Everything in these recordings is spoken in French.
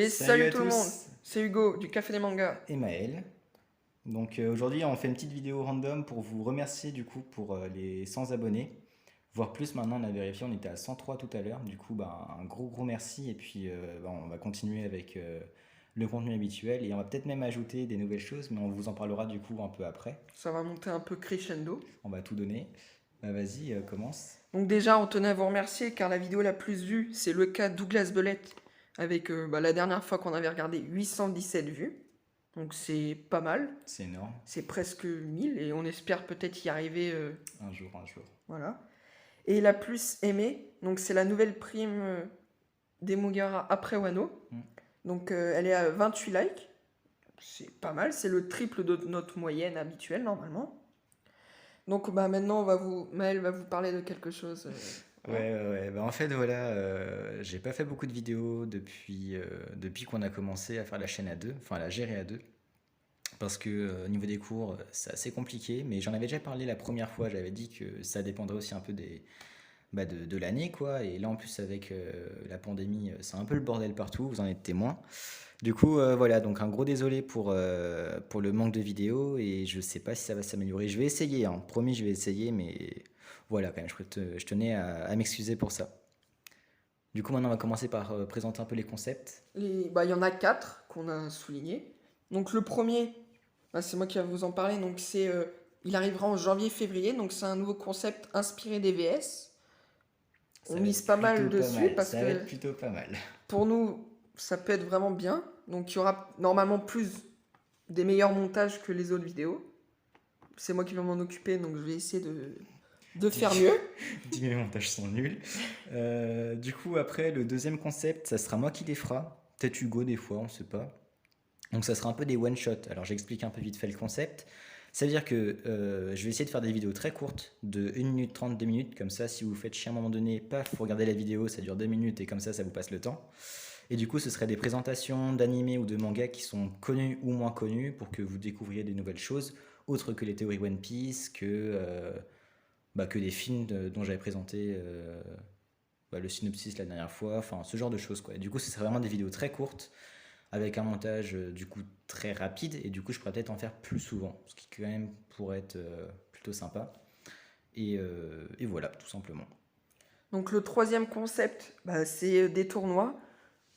Et Salut salut à tout le monde, tous c'est Hugo du Café des Mangas. et Maël. Donc aujourd'hui on fait une petite vidéo random pour vous remercier du coup pour les 100 abonnés. Voire plus maintenant on a vérifié, on était à 103 tout à l'heure. Du coup bah, un gros merci et puis bah, on va continuer avec le contenu habituel et on va peut-être même ajouter des nouvelles choses mais on vous en parlera du coup un peu après. Ça va monter un peu crescendo. On va tout donner. Vas-y, commence. Donc déjà, on tenait à vous remercier car la vidéo la plus vue, c'est le cas Douglas Belette avec la dernière fois qu'on avait regardé 817 vues. Donc c'est pas mal, C'est énorme. c'est presque 1000 et on espère peut-être y arriver. Un jour, un jour. Voilà. Et la plus aimée, donc c'est la nouvelle prime des Mogara après Wano. Mm. Donc elle est à 28 likes. C'est pas mal, c'est le triple de notre moyenne habituelle normalement. Donc bah, maintenant, Maël va vous parler de quelque chose. Ouais. Bah, en fait, voilà, j'ai pas fait beaucoup de vidéos depuis qu'on a commencé à faire la chaîne à deux, enfin à la gérer à deux. Parce que au niveau des cours, c'est assez compliqué. Mais j'en avais déjà parlé la première fois. J'avais dit que ça dépendrait aussi un peu de l'année, quoi. Et là, en plus, avec la pandémie, c'est un peu le bordel partout. Vous en êtes témoin. Du coup, voilà. Donc, un gros désolé pour le manque de vidéos. Et je sais pas si ça va s'améliorer. Je vais essayer, hein. Promis, je vais essayer. Mais voilà, quand même, je tenais à m'excuser pour ça. Du coup, maintenant, on va commencer par présenter un peu les concepts. Il y en a 4 qu'on a soulignés. Donc le premier, bah, c'est moi qui vais vous en parler. Donc il arrivera en janvier-février. Donc c'est un nouveau concept inspiré des VS. Ça On va mise être pas mal plutôt pas dessus mal. parce Ça va que être plutôt pas mal. pour nous, ça peut être vraiment bien. Donc il y aura normalement plus des meilleurs montages que les autres vidéos. C'est moi qui vais m'en occuper, donc je vais essayer de faire mieux. 10 000 montages sont nuls. Du coup, après, le deuxième concept, ça sera moi qui les fera. Peut-être Hugo des fois, on sait pas. Donc ça sera un peu des one-shots. Alors j'explique un peu vite fait le concept. Ça veut dire que je vais essayer de faire des vidéos très courtes, de 1 minute 30, 2 minutes. Comme ça, si vous faites chier à un moment donné, paf, vous regardez la vidéo, ça dure 2 minutes et comme ça vous passe le temps. Et du coup, ce serait des présentations d'animés ou de mangas qui sont connus ou moins connus pour que vous découvriez des nouvelles choses, autres que les théories One Piece, que des films dont j'avais présenté le synopsis la dernière fois, enfin ce genre de choses quoi. Et du coup, ce serait vraiment des vidéos très courtes avec un montage du coup très rapide et du coup, je pourrais peut-être en faire plus souvent, ce qui quand même pourrait être plutôt sympa. Et voilà, tout simplement. Donc le troisième concept, bah, c'est des tournois.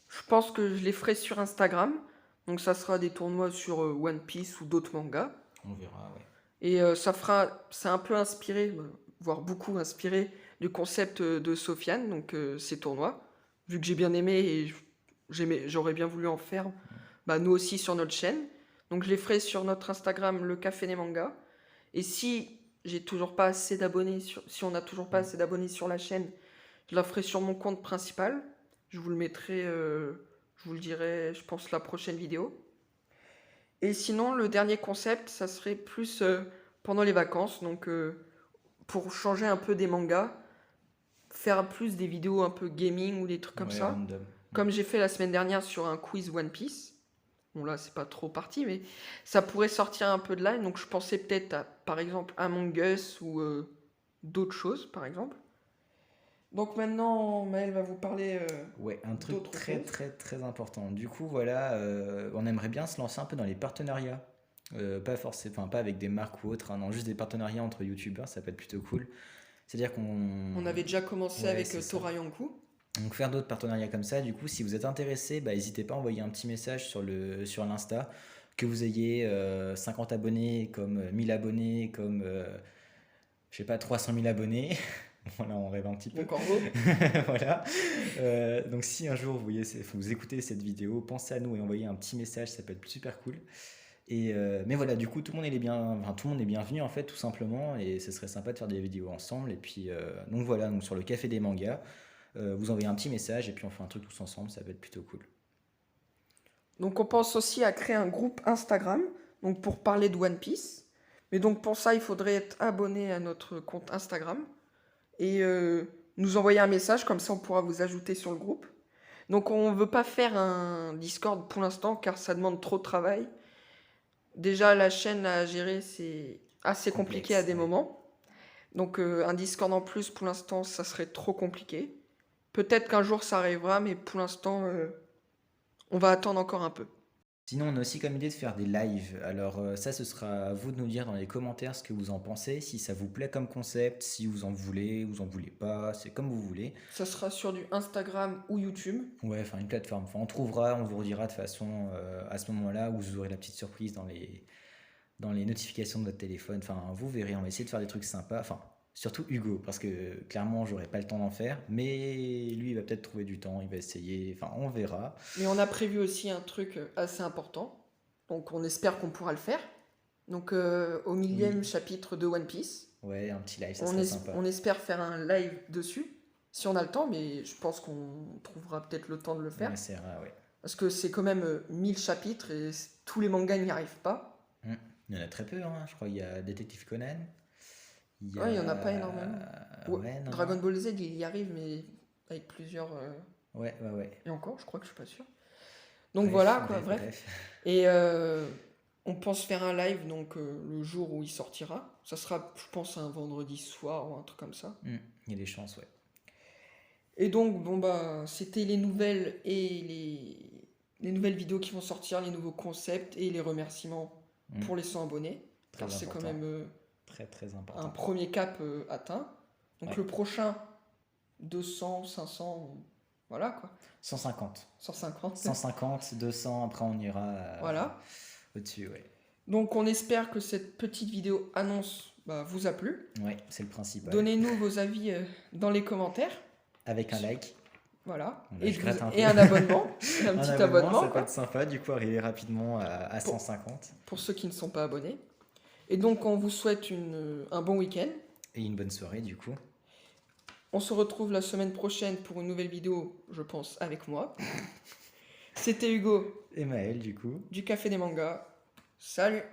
Je pense que je les ferai sur Instagram. Donc ça sera des tournois sur One Piece ou d'autres mangas. On verra, ouais. Et c'est un peu inspiré, voire beaucoup inspiré du concept de Sofiane, donc ces tournois. Vu que j'ai bien aimé et j'aurais bien voulu en faire, bah, nous aussi sur notre chaîne. Donc je les ferai sur notre Instagram, le Café des Mangas. Et si j'ai toujours pas assez d'abonnés, si on n'a toujours pas assez d'abonnés sur la chaîne, je la ferai sur mon compte principal. Je vous le mettrai, je vous le dirai, je pense, la prochaine vidéo. Et sinon, le dernier concept, ça serait plus pendant les vacances. Donc, pour changer un peu des mangas, faire plus des vidéos un peu gaming ou des trucs comme Ouais, ça. random. Comme j'ai fait la semaine dernière sur un quiz One Piece. Bon, là, c'est pas trop parti, mais ça pourrait sortir un peu de là. Donc, je pensais peut-être à, par exemple, Among Us ou d'autres choses, par exemple. Donc, maintenant, Maël va vous parler Ouais, un truc d'autres très choses. très très important. Du coup, voilà, on aimerait bien se lancer un peu dans les partenariats. Pas forcément, enfin pas avec des marques ou autres, hein, non, juste des partenariats entre youtubeurs, ça peut être plutôt cool. C'est-à-dire On avait déjà commencé Ouais, avec c'est ça. Tora Yanku. Donc faire d'autres partenariats comme ça, du coup, si vous êtes intéressé, bah, n'hésitez pas à envoyer un petit message sur l'Insta, que vous ayez 50 abonnés, comme 1000 abonnés, comme je sais pas 300 000 abonnés. Voilà, on rêve un petit peu. Donc, en gros, Voilà. Donc si un jour vous écoutez cette vidéo, pensez à nous et envoyez un petit message, ça peut être super cool. Mais voilà, du coup, tout le monde tout le monde est bienvenu en fait, tout simplement, et ce serait sympa de faire des vidéos ensemble. Et puis, donc voilà, donc sur le Café des Mangas, vous envoyez un petit message et puis on fait un truc tous ensemble, ça peut être plutôt cool. donc on pense aussi à créer un groupe Instagram, donc pour parler de One Piece. Mais donc pour ça, il faudrait être abonné à notre compte Instagram et nous envoyer un message, comme ça on pourra vous ajouter sur le groupe. Donc on ne veut pas faire un Discord pour l'instant car ça demande trop de travail. Déjà la chaîne à gérer, c'est assez compliqué à Complexe, des ouais. moments. Donc un Discord en plus pour l'instant, ça serait trop compliqué. Peut-être qu'un jour ça arrivera, mais pour l'instant, On va attendre encore un peu. Sinon, on a aussi comme idée de faire des lives. Alors ça, ce sera à vous de nous dire dans les commentaires ce que vous en pensez, si ça vous plaît comme concept, si vous en voulez pas, c'est comme vous voulez. Ça sera sur du Instagram ou YouTube. Ouais, enfin une plateforme. Enfin, on trouvera, on vous redira de façon à ce moment-là où vous aurez la petite surprise dans les notifications de votre téléphone. Enfin, vous verrez, on va essayer de faire des trucs sympas. Enfin, surtout Hugo, parce que clairement, j'aurai pas le temps d'en faire. Mais lui, il va peut-être trouver du temps, il va essayer. Enfin, on verra. Mais on a prévu aussi un truc assez important. Donc on espère qu'on pourra le faire. Donc au millième Oui, chapitre de One Piece, ouais, un petit live, ça serait sympa. on espère faire un live dessus. Si on a le temps, mais je pense qu'on trouvera peut-être le temps de le faire. Ouais, c'est rare, ouais. Parce que c'est quand même 1000 chapitres et tous les mangas n'y arrivent pas. Hmm. Il y en a très peu, hein. Je crois qu'il y a Détective Conan. Il y Ouais, il n'y en a pas énormément. a... Ouais, Ouais, non, non. Dragon Ball Z, il y arrive, mais avec plusieurs. Ouais, ouais, ouais. Et encore, je crois que je suis pas sûr. Donc Bref, voilà, quoi, bref, bref. bref. Et on pense faire un live donc le jour où il sortira. Ça sera, je pense, un vendredi soir ou un truc comme ça. Hmm. Il y a des chances, ouais. Et donc, bon bah, c'était les nouvelles et les nouvelles vidéos qui vont sortir, les nouveaux concepts et les remerciements Hmm. pour les 100 abonnés. Très Car c'est quand important. même Très, très un important. premier cap atteint. Donc Ouais. le prochain, 200, 500, voilà quoi. 150. 150. 150, 200, après on ira Voilà. au-dessus, ouais. Donc on espère que cette petite vidéo annonce bah, vous a plu. Ouais, c'est le principal. Donnez-nous vos avis dans les commentaires. Avec un like. Voilà. Là, Et, je gratte un et peu. un abonnement. Un Un petit abonnement, abonnement ça peut quoi, être sympa, du coup, arriver rapidement à pour, 150. pour ceux qui ne sont pas abonnés. Et donc on vous souhaite un bon week-end. Et une bonne soirée, du coup. On se retrouve la semaine prochaine pour une nouvelle vidéo, je pense, avec moi. C'était Hugo Et Maël, du coup. du Café des Mangas. Salut!